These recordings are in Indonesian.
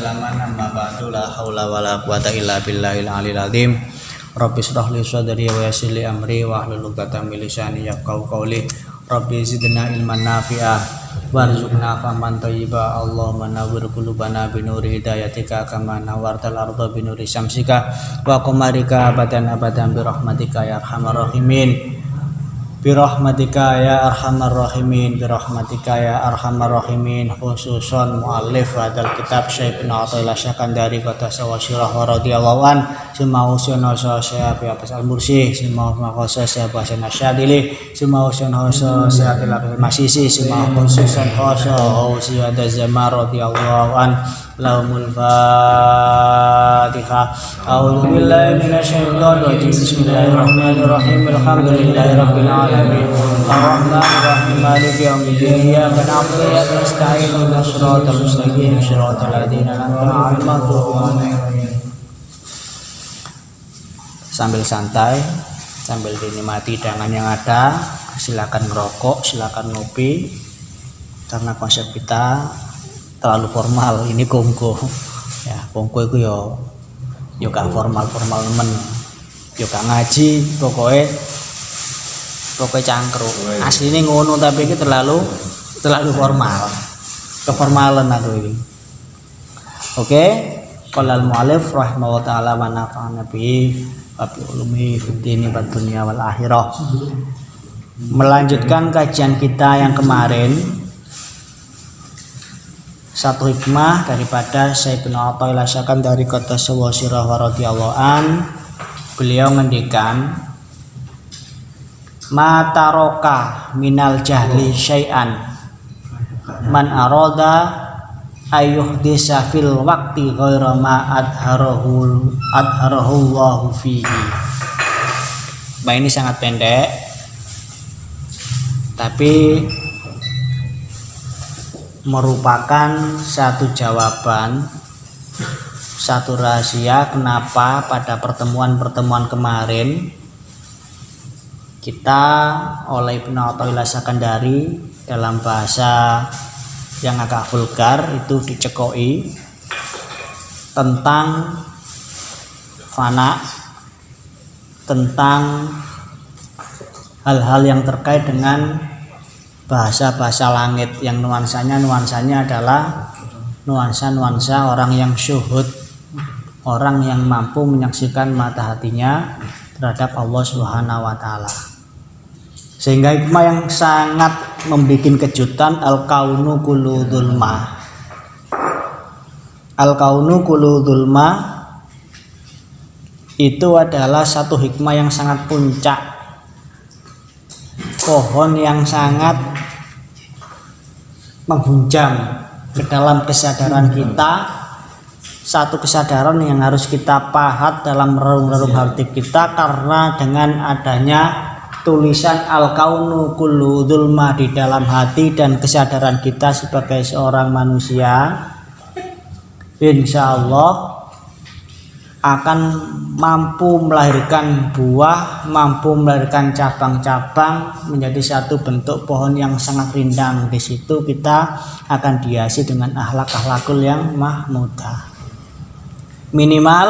salaman amma ba'du la haula wala quwata illa billahil aliyil azim. Rabbi shrah li sadri wa yassir li amri wa hlul 'uqdatam min lisani yafqahu qawli. Rabbi zidna ilman nafi'ah warzuqna fahman thayyiba. Allahumma nawwir qulubana binuri hidayatika kama nawwartal arda binuri syamsika wa qamarika abadan bi rahmatika ya arhamar rahimin. Birahmatika ya arhamar rahimin, birahmatika ya arhamar rahimin. Khususon muallif hadal kitab Syekh Ibnu Athaillah Syakandari kota sawasirah wa radhiyallahu an semau sono saya bi atas al mursi semau makosa saya bahasa nasyadili semau sono saya tilak masisi semau khususon khoso ausi ada zaman radhiyallahu an lahumul fatihah. A'udzu billahi minasyaitonir rajim. Bismillahirrahmanirrahim. Alhamdulillahirabbil alamin. Arrahmanir rahim. Maliki yaumiddin. Iyyaka na'budu wa iyyaka nasta'in. Ihdinas siratal mustaqim. Siratal ladzina an'amta 'alaihim. Sambil santai, sambil dinikmati hidangan yang ada, silakan merokok, silakan ngopi. Karena konsep kita terlalu formal, ini kongko ya, kongko itu yo gak formal nemen, yo gak ngaji, pokoknya cangkruk aslinya ngono, tapi ini terlalu formal, keformalan aku ini. Oke, qala al mu'allif rahimahullah ta'ala wa nafa'ana bihi wa bi ulumihi fid dini wad dunya wal akhirah. Melanjutkan kajian kita yang kemarin, satu hikmah daripada Syekh Ibnu Athaillah Syakandari kota sawasirah wa radhiyallahu an. Beliau ngendikan, ma taroka minal jahli syai'an man arada ayyuhdisa fil waqti ghaira ma adharahu Allahu fihi. Bah, ini sangat pendek tapi merupakan satu jawaban, satu rahasia kenapa pada pertemuan kemarin kita oleh Ibnu Athaillah Syakandari dalam bahasa yang agak vulgar itu dicekoi tentang fana, tentang hal-hal yang terkait dengan bahasa-bahasa langit yang nuansanya adalah nuansa orang yang syuhud, orang yang mampu menyaksikan mata hatinya terhadap Allah Subhanahu wa taala. Sehingga hikmah yang sangat membuat kejutan, al-kaunu kullu dzulma. Al-kaunu kullu dzulma itu adalah satu hikmah yang sangat puncak, pohon yang sangat menghunjam ke dalam kesadaran kita, satu kesadaran yang harus kita pahat dalam relung-relung hati kita, karena dengan adanya tulisan al-kaunu kullu dzulma di dalam hati dan kesadaran kita sebagai seorang manusia, insya Allah akan mampu melahirkan buah, mampu melahirkan cabang-cabang menjadi satu bentuk pohon yang sangat rindang. Di situ kita akan dihiasi dengan akhlak-akhlakul yang mahmudah. Minimal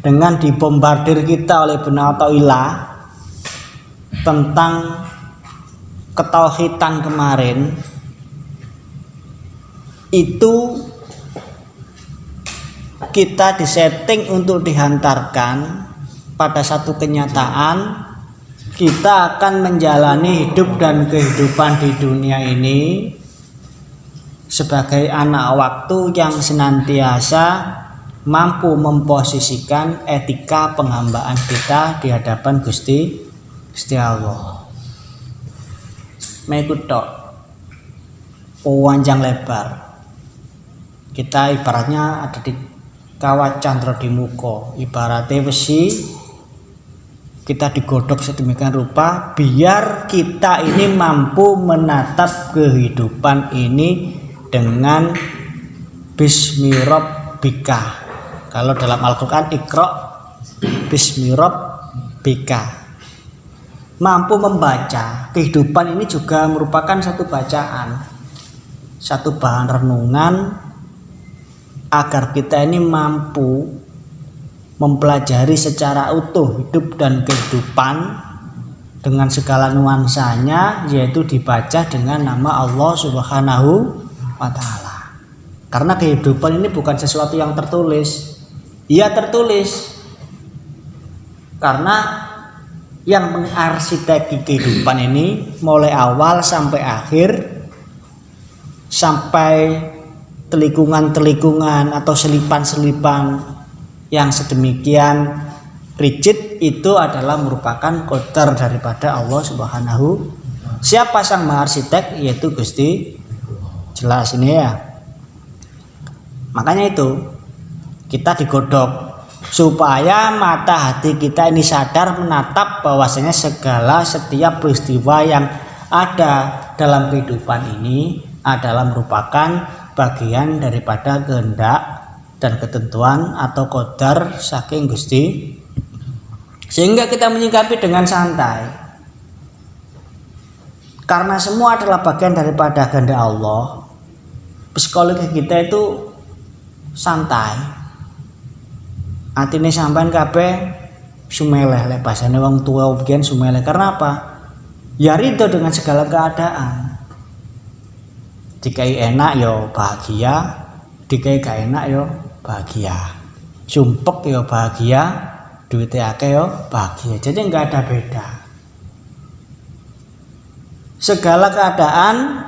dengan dibombardir kita oleh Ibnu Athaillah tentang ketauhidan kemarin, itu kita disetting untuk dihantarkan pada satu kenyataan, kita akan menjalani hidup dan kehidupan di dunia ini sebagai anak waktu yang senantiasa mampu memposisikan etika penghambaan kita di hadapan Gusti Allah. Mengikut panjang lebar, kita ibaratnya ada di kawat candra di muka, ibaratnya besi kita digodok sedemikian rupa biar kita ini mampu menatap kehidupan ini dengan bismi rabbika. Kalau dalam Al-Quran Iqra bismi rabbika, mampu membaca kehidupan ini juga merupakan satu bacaan, satu bahan renungan agar kita ini mampu mempelajari secara utuh hidup dan kehidupan dengan segala nuansanya, yaitu dibaca dengan nama Allah Subhanahu wa Ta'ala. Karena kehidupan ini bukan sesuatu yang tertulis. Ia tertulis karena yang mengarsiteki kehidupan ini mulai awal sampai akhir, sampai telikungan-telikungan atau selipan-selipan yang sedemikian rigid, itu adalah merupakan qadar daripada Allah Subhanahu. Siapa sang arsitek? Yaitu Gusti. Jelas ini ya. Makanya itu kita digodok supaya mata hati kita ini sadar menatap bahwasanya segala setiap peristiwa yang ada dalam kehidupan ini adalah merupakan bagian daripada kehendak dan ketentuan atau qadar saking Gusti, sehingga kita menyikapi dengan santai karena semua adalah bagian daripada kehendak Allah. Psikologi kita itu santai, atine sampean kabeh sumeleh, lek basane wong tua biyen sumeleh. Karena apa? Ya ridho dengan segala keadaan. Dikai enak yo bahagia, dikai gak enak yo bahagia. Sumpek yo bahagia, duitnya akeh yo bahagia. Jadi enggak ada beda. Segala keadaan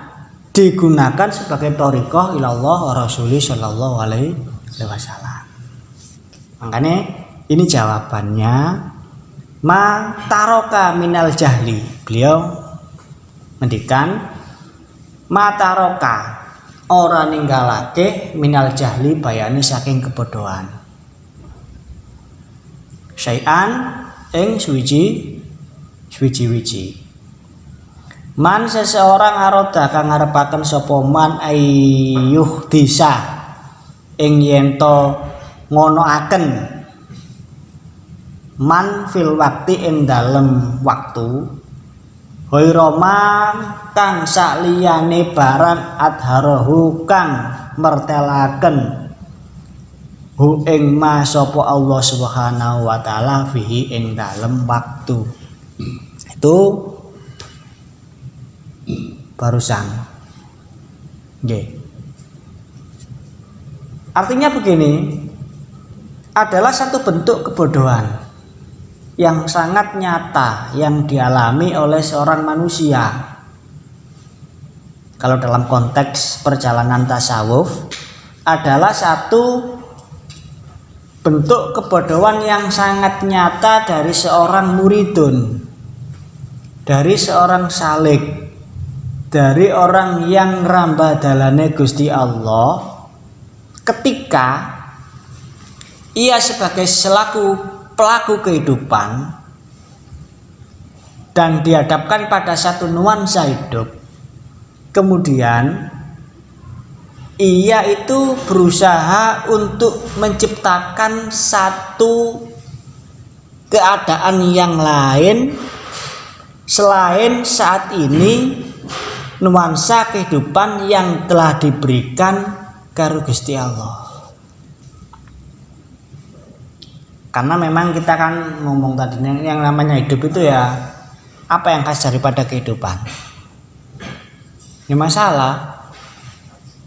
digunakan sebagai thariqah ilallah wa rasuli sallallahu alaihi wasallam. Makanya ini jawabannya ma taroka minal jahli. Beliau mendikan ma taroka ora ninggalake minal jahli bayani saking kebodohan. Syai'an ing suwiji-wiji. Man seseorang aroda kang ngarepaken sapa man ayyuh disa ing yento ngonoaken man fil wakti ing dalem waktu hoiroma kang sakliyane barang adharahu kang mertelaken hu ing ma sapa Allah Subhanahu wa Ta'ala fihi ing dalem waktu. Itu barusan nggih. Artinya begini, adalah satu bentuk kebodohan yang sangat nyata yang dialami oleh seorang manusia. Kalau dalam konteks perjalanan tasawuf, adalah satu bentuk kebodohan yang sangat nyata dari seorang muridun, dari seorang salik, dari orang yang ngrambah dalane Gusti Allah, ketika ia sebagai selaku pelaku kehidupan dan dihadapkan pada satu nuansa hidup, kemudian ia itu berusaha untuk menciptakan satu keadaan yang lain selain saat ini nuansa kehidupan yang telah diberikan karo Gusti Allah. Karena memang kita kan ngomong tadi yang namanya hidup itu ya apa yang khas daripada kehidupan. Ya masalah.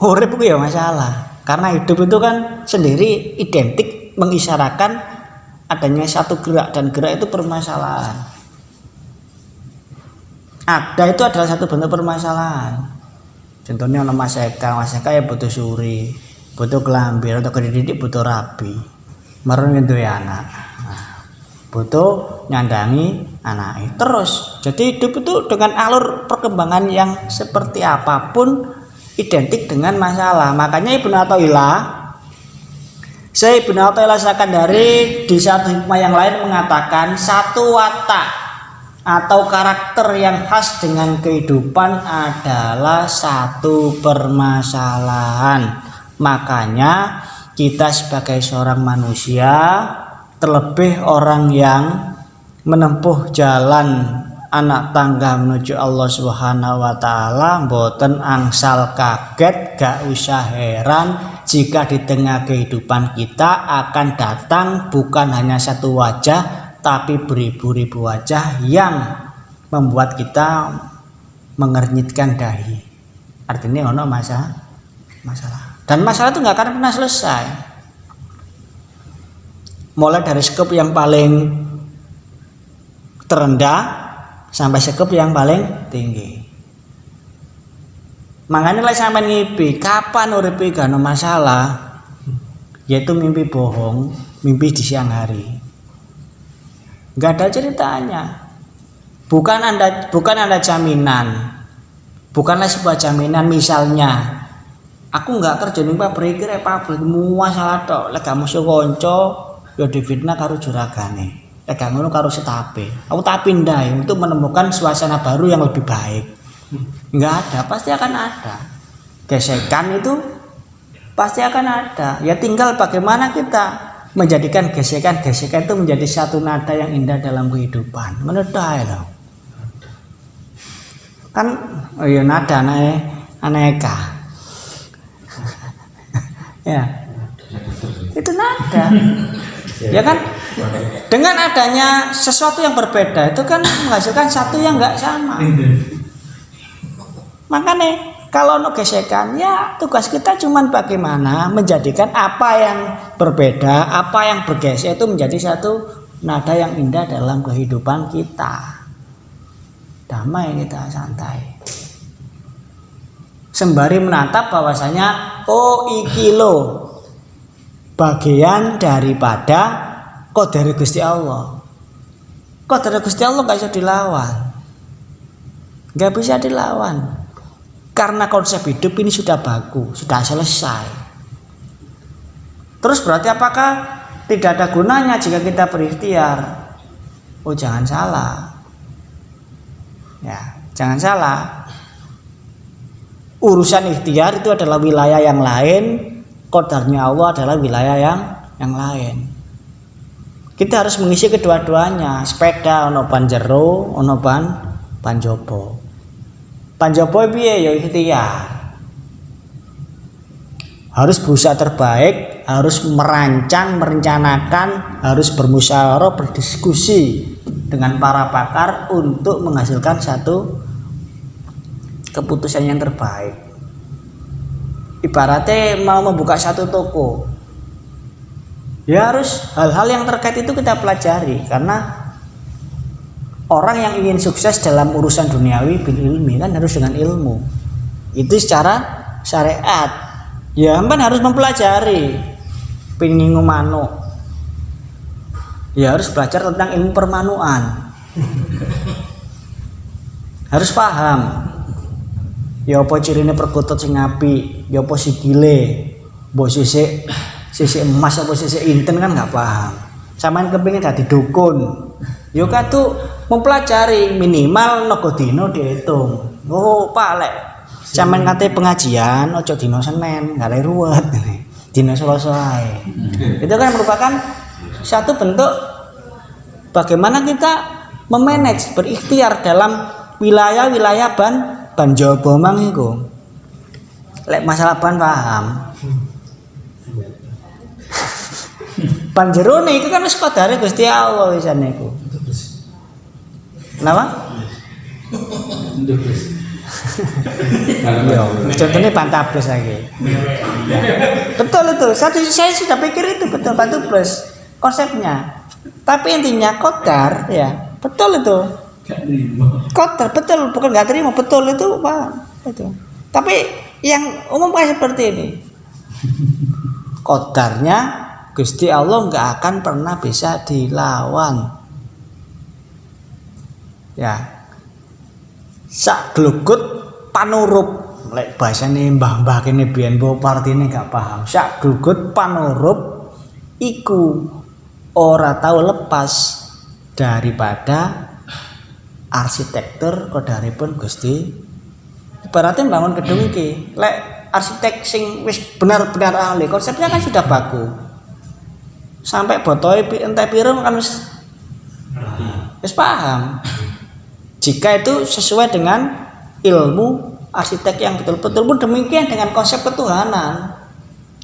Urip itu ya masalah. Karena hidup itu kan sendiri identik mengisyaratkan adanya satu gerak, dan gerak itu permasalahan. Ada itu adalah satu bentuk permasalahan. Contohnya nama maseka ya butuh suri, butuh kelambi, atau kedidik butuh rabi. Meren itu ya anak, butuh nyandangi anak. Terus jadi hidup itu dengan alur perkembangan yang seperti apapun identik dengan masalah. Makanya Ibnu Athaillah Sakandari di satu hikmah yang lain mengatakan satu watak atau karakter yang khas dengan kehidupan adalah satu permasalahan. Makanya kita sebagai seorang manusia, terlebih orang yang menempuh jalan anak tangga menuju Allah Subhanahu wa Ta'ala, mboten angsal kaget, gak usah heran jika di tengah kehidupan kita akan datang bukan hanya satu wajah tapi beribu-ribu wajah yang membuat kita mengernyitkan dahi. Artinya ono masalah. Dan masalah itu nggak akan pernah selesai. Mulai dari skop yang paling terendah sampai skop yang paling tinggi. Makanya lek sampean ngipi, kapan uripe gak ono masalah? Yaitu mimpi bohong, mimpi di siang hari. Enggak ada ceritanya. Bukan Anda jaminan. Bukanlah sebuah jaminan misalnya aku enggak kerja ning pabrik rek pabrik masalah tok, lek gak musuh kanca ya difitnah karo juragane. Lek gak ngono karo setape. Aku tak pindah untuk menemukan suasana baru yang lebih baik. Enggak ada, pasti akan ada. Gesekan itu pasti akan ada. Ya tinggal bagaimana kita menjadikan gesekan-gesekan itu menjadi satu nada yang indah dalam kehidupan. Menurut saya kan oh iya nada aneka. Ya. Itu nada. Ya kan? Dengan adanya sesuatu yang berbeda itu kan menghasilkan satu yang enggak sama. Makanya kalau no gesekan ya tugas kita cuman bagaimana menjadikan apa yang berbeda, apa yang bergeser itu menjadi satu nada yang indah dalam kehidupan kita. Damai kita, santai. Sembari menatap bahwasanya oh iki lo bagian daripada qadar Gusti Allah. Qadar Gusti Allah gak bisa dilawan. Gak bisa dilawan. Karena konsep hidup ini sudah baku, sudah selesai. Terus berarti apakah tidak ada gunanya jika kita berikhtiar? Oh jangan salah. Ya, jangan salah. Urusan ikhtiar itu adalah wilayah yang lain, qadarnya Allah adalah wilayah yang lain. Kita harus mengisi kedua-duanya. Sepeda ono ban jero, ono ban jopo. Panjopo piye ya ikhtiar. Harus berusaha terbaik, harus merancang, merencanakan, harus bermusyawarah, berdiskusi dengan para pakar untuk menghasilkan satu keputusan yang terbaik. Ibaratnya mau membuka satu toko. Ya harus hal-hal yang terkait itu kita pelajari karena orang yang ingin sukses dalam urusan duniawi bil ilmi kan harus dengan ilmu. Itu secara syariat. Ya kan harus mempelajari. Pingin ngomano. Ya harus belajar tentang ilmu permanuan. Harus paham. Ya apa cirine perkutut sing apik, ya apa sikile, mbok sisik emas apa sisik inten kan enggak paham. Sampeyan kepengin dadi dukun. Ya kadu mempelajari minimal nogo dino dihitung. Oh Pak lek sampean kate pengajian ojo dino Senin gak le ruwet dino Selasa ae. Itu kan merupakan satu bentuk bagaimana kita memanage berikhtiar dalam wilayah-wilayah ban Jawa mang iku. Lek masalah ban paham. Ban jero niku kan wis qadare Gusti Allah wisan niku. Kenapa? Contohnya bantu plus lagi. Betul itu. Saya sudah pikir itu betul bantu plus konsepnya. Tapi intinya qadar ya betul itu. Qadar betul bukan nggak terima betul itu paham itu. Tapi yang umum kayak seperti ini. Qadarnya Gusti Allah nggak akan pernah bisa dilawan. Ya sak glugut panurup lek bahasane mbah-mbah kene biyen mbok partine gak paham sak glugut panurup iku ora tahu lepas daripada arsitektur qadaripun Gusti. Ibaratnya bangun gedung iki lek arsitek sing wis benar-benar ahli konsepnya kan sudah baku sampai botoe entek piro kan wis paham. Jika itu sesuai dengan ilmu arsitek yang betul-betul pun demikian dengan konsep ketuhanan.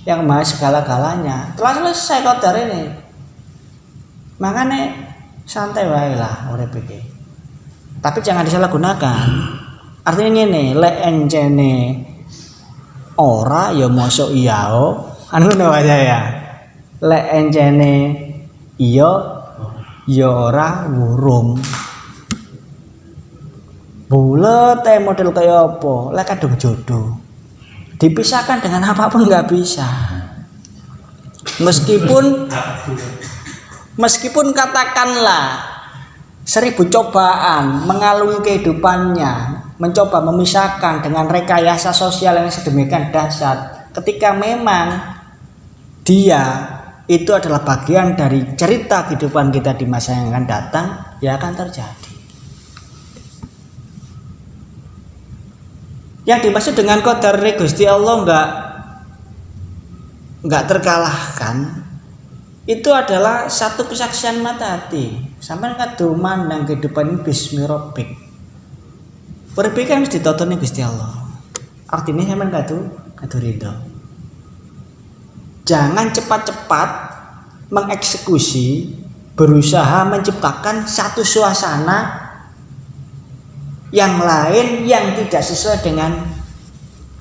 yang maha segala-galanya. Telah selesai qadar ini. Makanya santai wae lah urip iki. Tapi jangan disalahgunakan. Artinya ngene, lek encene ora ya mosok iya anu ngono wae ya. Lek encene iya ya ora wurung. Bulet model kaya apa? Lek kadung jodoh. Dipisahkan dengan apapun nggak bisa. Meskipun katakanlah 1000 cobaan mengalungi kehidupannya, mencoba memisahkan dengan rekayasa sosial yang sedemikian dahsyat, ketika memang dia itu adalah bagian dari cerita kehidupan kita di masa yang akan datang, ya akan terjadi. Yang dimaksud dengan qadar Gusti Allah enggak terkalahkan, itu adalah satu kesaksian mata hati. Sampai kado mandang kehidupan ini bismi rabbik. Urip kan mesti ditotoni Gusti Allah. Artinya sampean kado ridho. Jangan cepat-cepat mengeksekusi, berusaha menciptakan satu suasana yang lain yang tidak sesuai dengan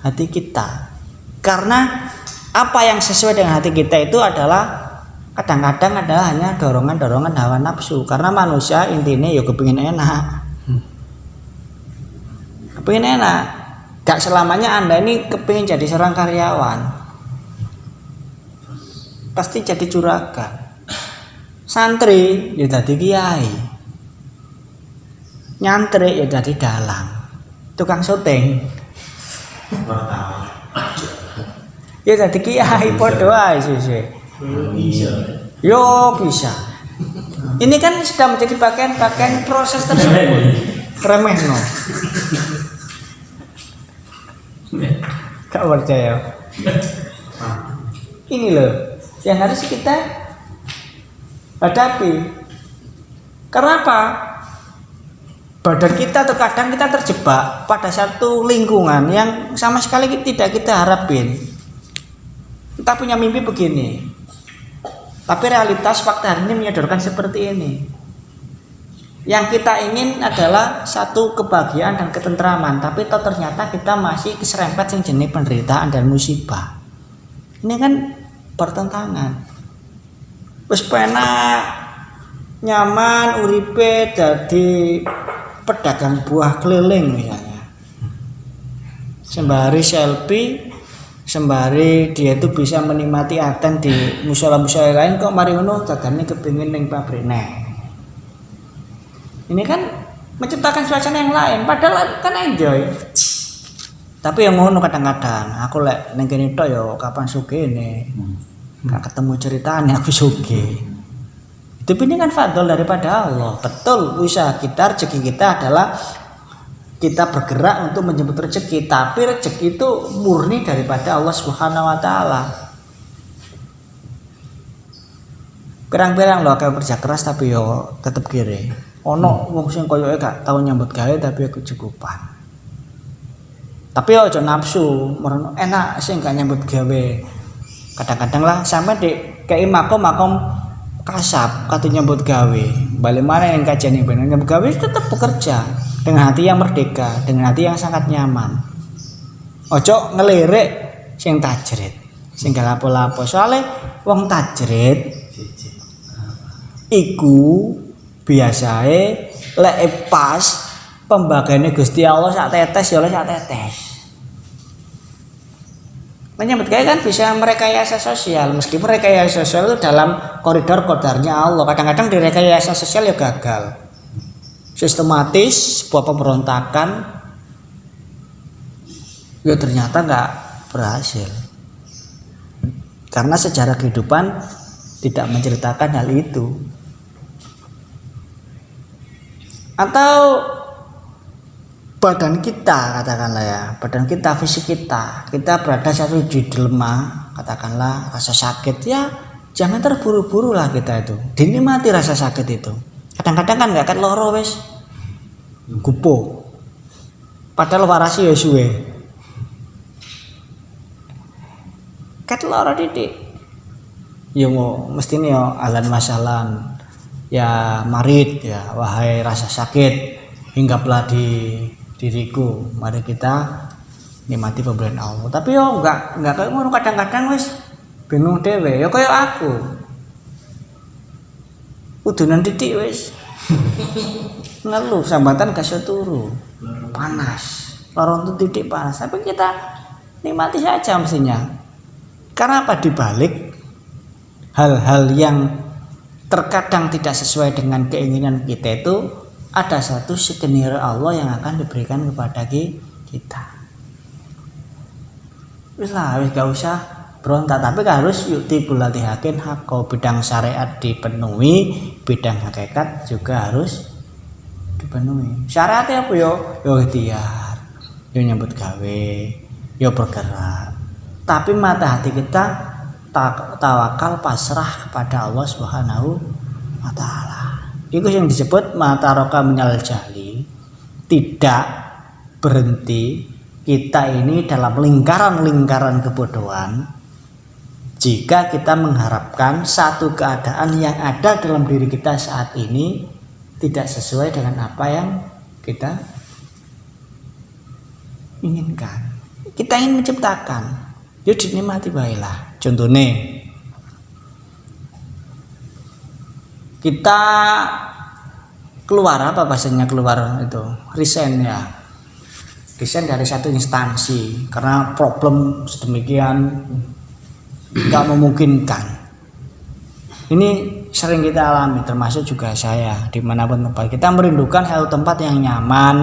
hati kita. Karena apa yang sesuai dengan hati kita itu adalah kadang-kadang adalah hanya dorongan-dorongan hawa nafsu. Karena manusia intinya ya kepingin enak. Kepingin enak. Gak selamanya Anda ini kepingin jadi seorang karyawan. Pasti jadi juragan. Santri ya jadi kiai. Nyantri ya jadi dalang, tukang syuting ya jadi kiai podo ae sih. Yo bisa. Ini kan sudah menjadi bagian proses tersebut. Remehno. Gak percaya. Ini loh yang harus kita hadapi. Kenapa? Badan kita terkadang kita terjebak pada satu lingkungan yang sama sekali tidak kita harapin. Kita punya mimpi begini, tapi realitas fakta hari ini menyodorkan seperti ini. Yang kita ingin adalah satu kebahagiaan dan ketentraman, tapi toh ternyata kita masih keserempet yang jenis penderitaan dan musibah. Ini kan bertentangan. Wis penak nyaman uripe dadi pedagang buah keliling misalnya, sembari selfie, sembari dia itu bisa menikmati adzan di musola-musola lain, kok mari ngono dagane kepengin ning pabrik neh. Ini kan menciptakan suasana yang lain, padahal kan enjoy. Tapi yang ngono kadang-kadang aku lek ning kene tok ya kapan sugihne. Gak ketemu ceritane aku sugih. Tapi ini kan fadl daripada Allah. Betul, usaha kita, rezeki kita adalah kita bergerak untuk menjemput rezeki, tapi rezeki itu murni daripada Allah Subhanahu wa taala. Pirang-pirang loh kayak kerja keras tapi yo tetep kiri. Ono wong sing koyoke gak tau nyambut gawe tapi kecukupan. Tapi yo aja nafsu, merono enak sing gak nyambut gawe. Kadang-kadang lah sampe di kayak makom kasap kata nyambut gawe, balik mana yang kajian yang benar nyambut gawe tetap bekerja dengan hati yang merdeka, dengan hati yang sangat nyaman. Ojo ngelirik sing tajrid, sing gak lapo-lapo. Soalnya wong tajrid iku biasae lek pas pembagiane Gusti Allah sak tetes ya oleh sak tetes. Menyambut gawe kan bisa merekayasa sosial, meskipun rekayasa sosial itu dalam koridor qadarnya Allah. Kadang-kadang di rekayasa sosial ya gagal. Sistematis sebuah pemberontakan ya ternyata nggak berhasil. Karena sejarah kehidupan tidak menceritakan hal itu. Atau badan kita katakanlah ya, badan kita, fisik kita berada satu di dilema, katakanlah rasa sakit ya, jangan terburu-buru lah kita itu, dinikmati rasa sakit itu. Kadang-kadang kan nggak kan loro wes, gupo, padahal warasi ya suwe, kat lara titik. Ya mau mestine ya alan masalan. Ya marid ya wahai rasa sakit hinggaplah di diriku. Mari kita nikmati pemberian Allah. Tapi yo enggak kayak ngono kadang-kadang wis bingung dhewe. Ya kayak aku. Udunan titik wis. Ngeluh sambatan gak iso turu. Panas. Lara titik panas. Tapi kita nikmati saja mestinya. Karena apa dibalik hal-hal yang terkadang tidak sesuai dengan keinginan kita itu ada satu skenario Allah yang akan diberikan kepada kita. Wis lah, wis gak usah berontak, tapi harus yukti bulatihakin hak bidang syariat dipenuhi, bidang hakikat juga harus dipenuhi. Syaratnya apa yo ikhtiar, yo nyambut gawe, yo bergerak. Tapi mata hati kita tawakal pasrah kepada Allah Subhanahu wa taala. Itu yang disebut mata roka minal jahli, tidak berhenti kita ini dalam lingkaran-lingkaran kebodohan jika kita mengharapkan satu keadaan yang ada dalam diri kita saat ini tidak sesuai dengan apa yang kita inginkan. Kita ingin menciptakan, yuk dinikmati baiklah. Contohnya kita keluar apa bahasanya keluar itu resign ya. Desain dari satu instansi karena problem sedemikian nggak memungkinkan. Ini sering kita alami, termasuk juga saya dimanapun tempat. Kita merindukan satu tempat yang nyaman,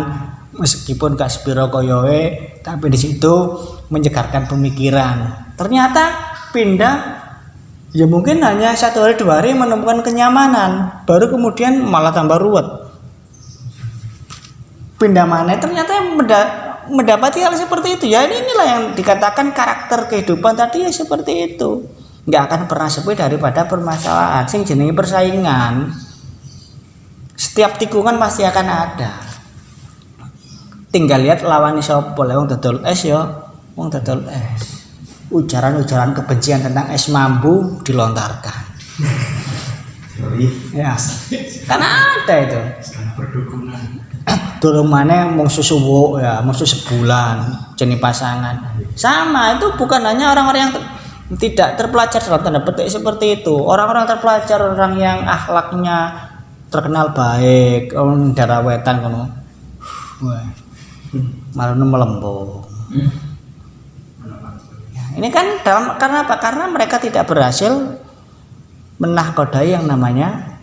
meskipun gak sepiro koyoe, tapi di situ menyegarkan pemikiran. Ternyata pindah, ya mungkin hanya 1 hari 2 hari menemukan kenyamanan, baru kemudian malah tambah ruwet. Pindah mana ternyata mendapati hal seperti itu. Ya inilah yang dikatakan karakter kehidupan tadi ya seperti itu. Nggak akan pernah sepi daripada permasalahan sing jenenge persaingan. Setiap tikungan pasti akan ada. Tinggal lihat lawan sapa, wong dodol es ya, wong dodol es. Ujaran-ujaran kebencian tentang es mambu dilontarkan. Ya, karena ada itu. Durung maneh mung susuwo ya, musuh sebulan jenis pasangan. Sama itu bukan hanya orang-orang yang tidak terpelajar dalam tanda petik seperti itu. Orang-orang terpelajar, orang yang akhlaknya terkenal baik, darah wetan kono. Wah. Malah melembung. Ya, ini kan karena apa? Karena mereka tidak berhasil menahkodai yang namanya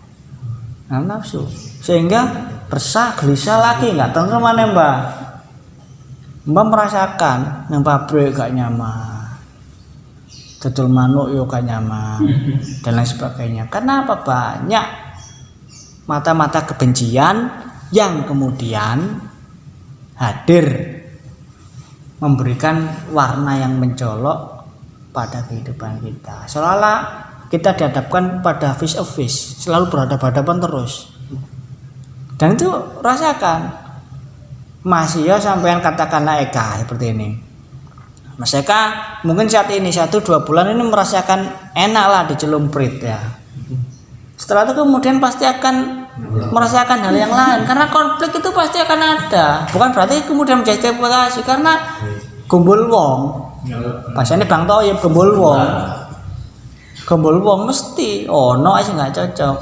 nafsu. Sehingga resah, gelisah lagi, nggak tentu mana mbak merasakan yang pabrik gak nyaman, dodol manuk yo gak nyaman dan lain sebagainya. Karena apa? Banyak mata-mata kebencian yang kemudian hadir memberikan warna yang mencolok pada kehidupan kita. Seolah-olah kita dihadapkan pada face to face, selalu berhadapan-hadapan terus. Dan itu rasakan masih ya sampean katakanlah Eka seperti ini. Mas Eka mungkin saat ini 1-2 bulan ini merasakan enak lah dicelumprit ya. Setelah itu kemudian pasti akan merasakan hal yang lain karena konflik itu pasti akan ada. Bukan berarti kemudian menjustifikasi karena gumbul wong. Pasane Bang Toyib gumbul wong. Gumbul wong mesti ono aja nggak cocok.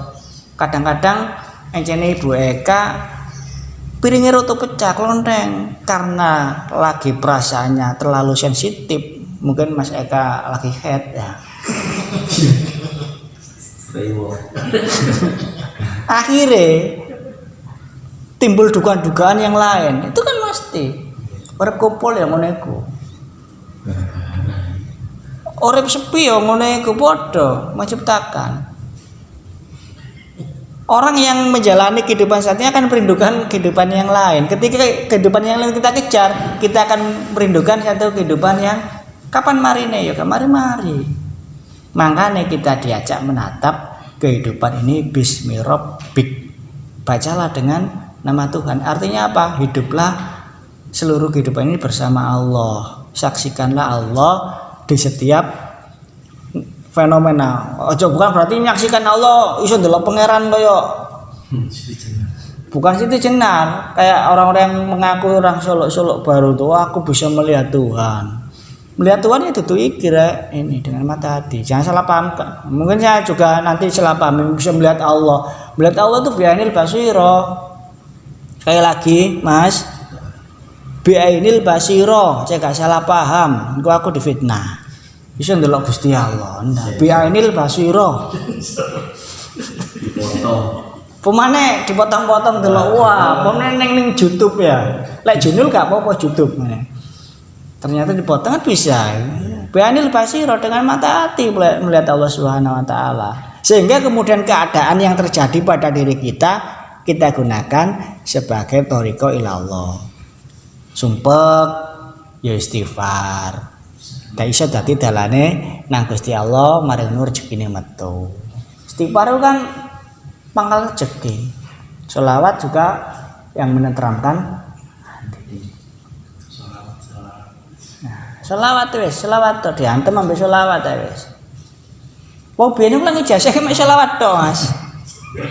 Kadang-kadang encene Ibu Eka piringnya roto pecah klonteng karena lagi perasaannya terlalu sensitif. Mungkin Mas Eka lagi head ya. Akhirnya timbul dugaan-dugaan yang lain. Itu kan mesti urip kumpul ya ngono iku. Urip sepi ya ngono iku padha menciptakan. Orang yang menjalani kehidupan saat ini akan merindukan kehidupan yang lain. Ketika kehidupan yang lain kita kejar, kita akan merindukan satu kehidupan yang kapan marine ya mari-mari. Makanya kita diajak menatap kehidupan ini bismi rabbik. Bacalah dengan nama Tuhan. Artinya apa? Hiduplah seluruh kehidupan ini bersama Allah. Saksikanlah Allah di setiap fenomena. Ojo bukan berarti menyaksikan Allah iso ndelok pangeran kaya bukan Siti Jenar, kayak orang-orang yang mengaku orang solok-solok baru tuh aku bisa melihat Tuhan. Melihat Tuhan itu tuh kira ini dengan mata hati. Jangan salah paham. Mungkin saya juga nanti salah paham bisa melihat Allah. Melihat Allah tuh bi'ainil basiro. Sekali lagi, Mas. Bi'ainil basiro. Saya gak salah paham. Aku difitnah. Bisa ndelok Gusti Allah. Nah, bi'ainil basiro. Pemane dipotong-potong delok wah, pemane ning YouTube ya. Lek Junul gak apa-apa YouTube mana. Ternyata dipotong kan bisa. Bi'ainil basiro dengan mata hati melihat Allah Subhanahu wa taala. Sehingga kemudian keadaan yang terjadi pada diri kita gunakan sebagai thariqah ilallah. Sumpek ya istighfar. Tak iso dadi dalane nang Gusti Allah maring rezekine metu. Istighfar kan pangkal rezeki. Sholawat juga yang menenteramkan hati. Sholawat wis, sholawat to diantem ambek sholawat wis. Wong biyen ku lagi ijazah mek sholawat to, Mas.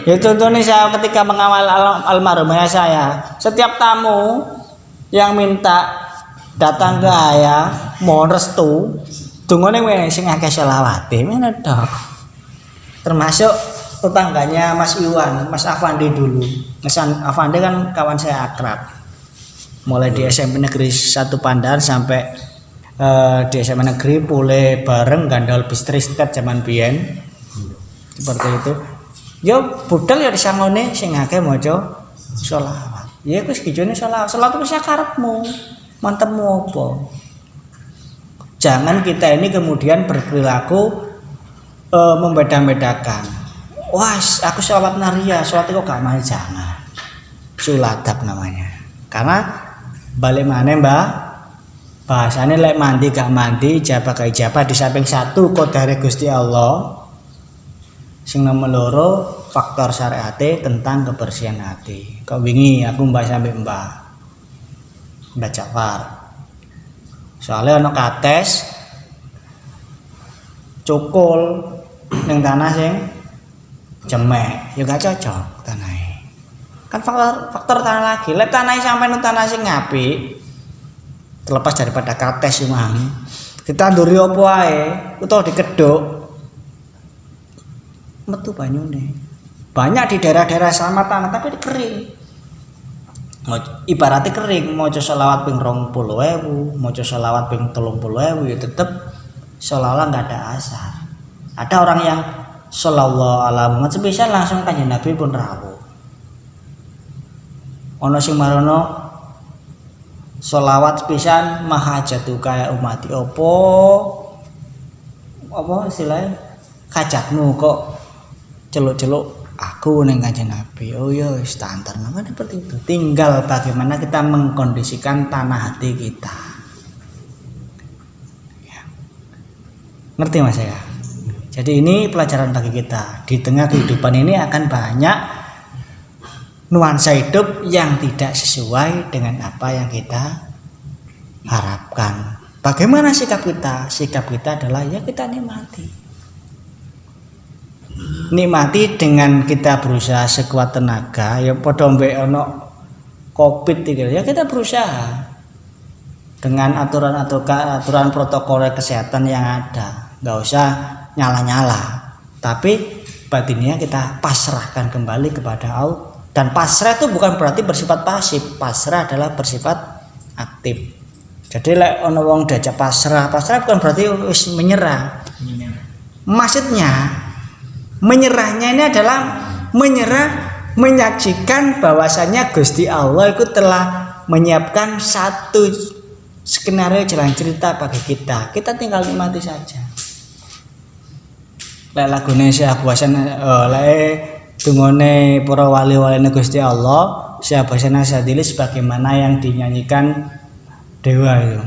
Ya contohnya saya ketika mengawal almarhum ayah saya, setiap tamu yang minta datang ke ayah mohon restu, dungane wene sing akeh sholawate ngene to. Termasuk tetangganya Mas Iwan, Mas Afandi dulu. Mas Afandi kan kawan saya akrab. Mulai di SMP Negeri 1 Pandan sampai di SMA negeri boleh bareng gandal bistristet zaman biyen seperti itu. Yo budal ya disangone sing akeh maca sholawat. Ya wis kijone sholawat. Sholawat wis karepmu. Mantepmu apa? Jangan kita ini kemudian berperilaku membeda-bedakan. Wah, aku sholawat naria, sholawat kok gak mau jangan. Suladab namanya. Karena balik mana Mbak? Bahasanya lek mandi gak mandi ijabah gak ijabah di samping satu qadare Gusti Allah sing nomor loro faktor syariate tentang kebersihan hati. Kok wingi aku mbah sampe Mbah Jafar soalnya ana kates cukul ning tanah sing cemek ya gak cocok tanahnya kan faktor tanah lagi lek tanahnya sampai nang tanah sing apik terlepas daripada kates memang kita nduri apa wae utawa dikedhuk metu banyune banyak di daerah-daerah sama tanah tapi kering ibaratnya kering maca selawat ping 20.000 maca selawat ping 30.000 ya tetep seolah-olah nggak ada asar. Ada orang yang sallallahu alaihi wasallam sepisan langsung kanjeng Nabi pun rawuh ana sing marono sholawat sepisan mahajatu kaya umati apa istilahnya hajatmu kok celuk-celuk aku neng kanjeng Nabi. Oh ya standar namanya seperti itu. Tinggal bagaimana kita mengkondisikan tanah hati kita ya. Ngerti Mas ya? Jadi ini pelajaran bagi kita. Di tengah kehidupan ini akan banyak nuansa hidup yang tidak sesuai dengan apa yang kita harapkan. Bagaimana sikap kita? Sikap kita adalah ya kita nikmati dengan kita berusaha sekuat tenaga. Ya padha mbek ana Covid iki ya kita berusaha dengan aturan protokol kesehatan yang ada. Enggak usah nyala-nyala. Tapi batinnya kita pasrahkan kembali kepada Allah. Dan pasrah itu bukan berarti bersifat pasif. Pasrah adalah bersifat aktif. Jadi lek ana wong diajak pasrah bukan berarti wis menyerah. Maksudnya menyerahnya ini adalah menyaksikan bahwasanya Gusti Allah itu telah menyiapkan satu skenario jalan cerita bagi kita. Kita tinggal nikmati saja. Lek lagune Syekh Hasan lek dungone para wali-waline Gusti Allah, Syekh Hasan Asadili sebagaimana yang dinyanyikan dewa itu.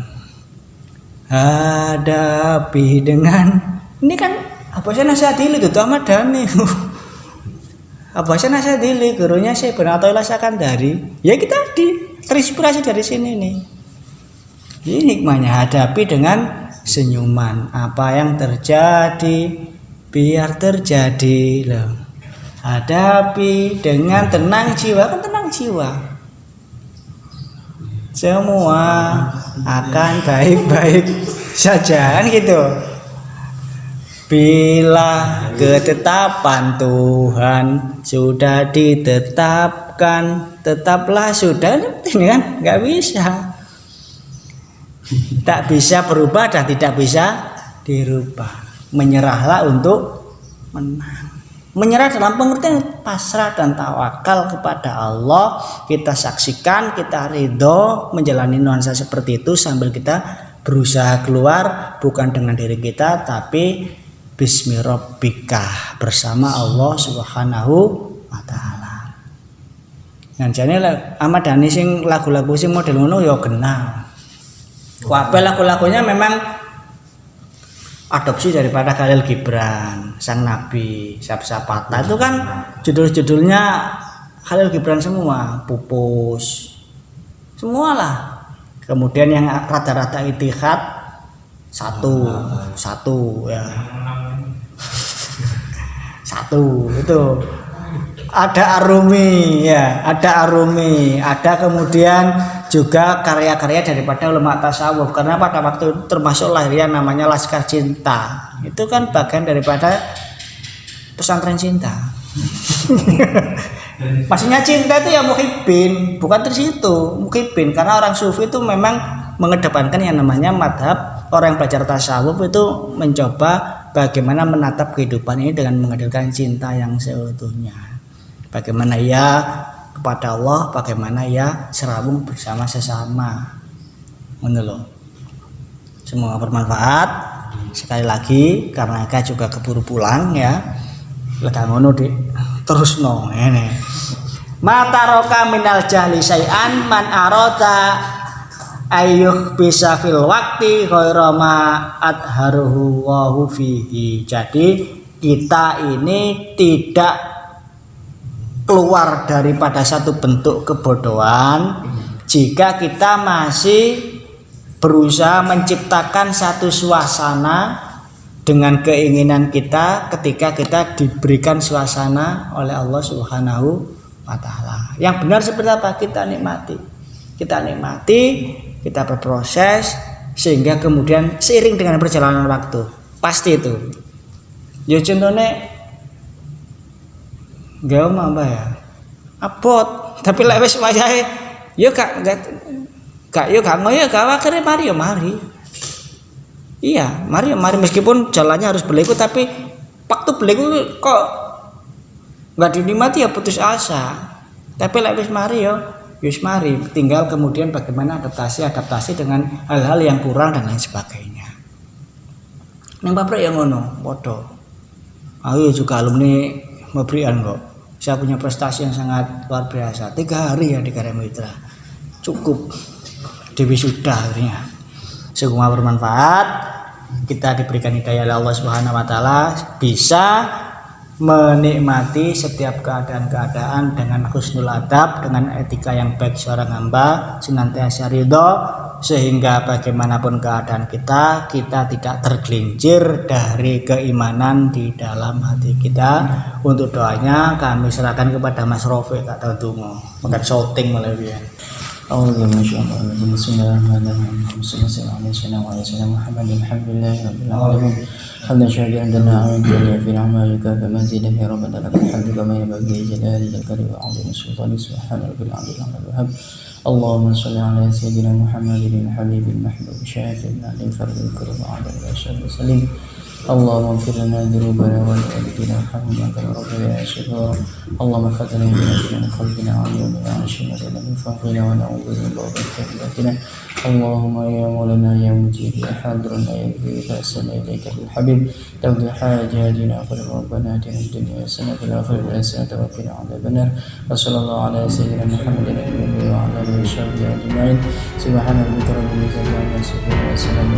Hadapi dengan ini kan Hasan Asadili itu Ahmad Dhani. Hasan Asadili gurunya Syekh Athaillah Sakandari. Ya kita terinspirasi dari sini nih. Ini hikmahnya hadapi dengan senyuman. Apa yang terjadi biar terjadi loh. Hadapi dengan tenang jiwa, kan tenang jiwa. Semua akan baik-baik saja kan gitu. Bila ketetapan Tuhan sudah ditetapkan, tetaplah sudah. Ini kan nggak bisa, tak bisa berubah dan tidak bisa dirubah. Menyerahlah untuk menang. Menyerah dalam pengertian pasrah dan tawakal kepada Allah. Kita saksikan, kita ridho menjalani nuansa seperti itu sambil kita berusaha keluar bukan dengan diri kita tapi bismi rabbika, bersama Allah Subhanahu wa taala. Ngancane Ahmad Dhani sing lagu-lagu sing model ngono ya kenal. Kabeh lagu-lagunya memang adopsi daripada Khalil Gibran, sang nabi, Sapsapata. Itu kan judul-judulnya Khalil Gibran semua, Pupus, semualah. Kemudian yang rata-rata Itihad satu ya. Satu itu. Ada Arumi ya, ada kemudian juga karya-karya daripada ulama tasawuf, karena pada waktu itu termasuk lahirnya namanya Laskar Cinta. Itu kan bagian daripada pesantren cinta. Maksudnya cinta itu ya muhibbin, bukan dari situ muhibbin, karena orang sufi itu memang mengedepankan yang namanya madhab. Orang yang belajar tasawuf itu mencoba bagaimana menatap kehidupan ini dengan menghadirkan cinta yang seutuhnya. Bagaimana ia kepada Allah, bagaimana ia serawung bersama sesama. Menurut semoga bermanfaat. Sekali lagi karena Eka juga keburu pulang ya. Lega ngono Dik. Terus no ini. Mata roka minal jahli syai'an man arota ayyuh bisa fil waqti ghaira ma adharuhu wa fihi. Jadi kita ini tidak keluar daripada satu bentuk kebodohan jika kita masih berusaha menciptakan satu suasana dengan keinginan kita ketika kita diberikan suasana oleh Allah Subhanahu wa taala. Yang benar seperti apa? Kita nikmati, kita berproses sehingga kemudian seiring dengan perjalanan waktu pasti itu. Ya contohnya gak apa ya abot tapi lek wis wayahe yo gak ngoyo gak akhirnya mari meskipun jalannya harus berliku tapi waktu berliku kok gak dinikmati ya putus asa. Tapi lek wis mari tinggal kemudian bagaimana adaptasi dengan hal-hal yang kurang dan lain sebagainya. Nang pabrik yang ngono padha. Aku juga alumni Mabrian kok. Saya punya prestasi yang sangat luar biasa. 3 hari ya di Karya Mitra. Cukup di wisuda akhirnya. Semoga bermanfaat. Kita diberikan hidayah oleh Allah Subhanahu wa taala bisa menikmati setiap keadaan-keadaan dengan husnul adab, dengan etika yang baik seorang hamba, senantiasa ridho, sehingga bagaimanapun keadaan kita tidak tergelincir dari keimanan di dalam hati kita. Untuk doanya kami serahkan kepada Mas Rofiq atau Dungo, makan shooting melalui. حمدا شاكرا لنا عمدا في نعمائك فمزيدا يا رب لك الحمد كما ينبغي جلال ذكر وعظيم سلطانك سبحان ربي العظيم الوهاب. اللهم صل على سيدنا محمد الحبيب المحبوب شافعنا للفرد الكريم وعلى اله وصحبه وسلم. اللهم اغفر لنا ذنوبنا ولوالدينا وارحمنا كما ربنا صغارا. اللهم احفظنا من خلقنا وعيوننا وعشنا من فوقنا ونعوذ بك من شر. اللهم يا مولانا يا مجيب يا حاضر لا يكفي فاسنا اليك بالحبيب تقضي حاجاتنا قل ربنا اتنا في الدنيا حسنه وفي الاخره حسنه وقنا عذاب النار. وصلى الله على سيدنا محمد وعلى اله وصحبه اجمعين. سبحان ربك رب العزه عما يصفون وسلام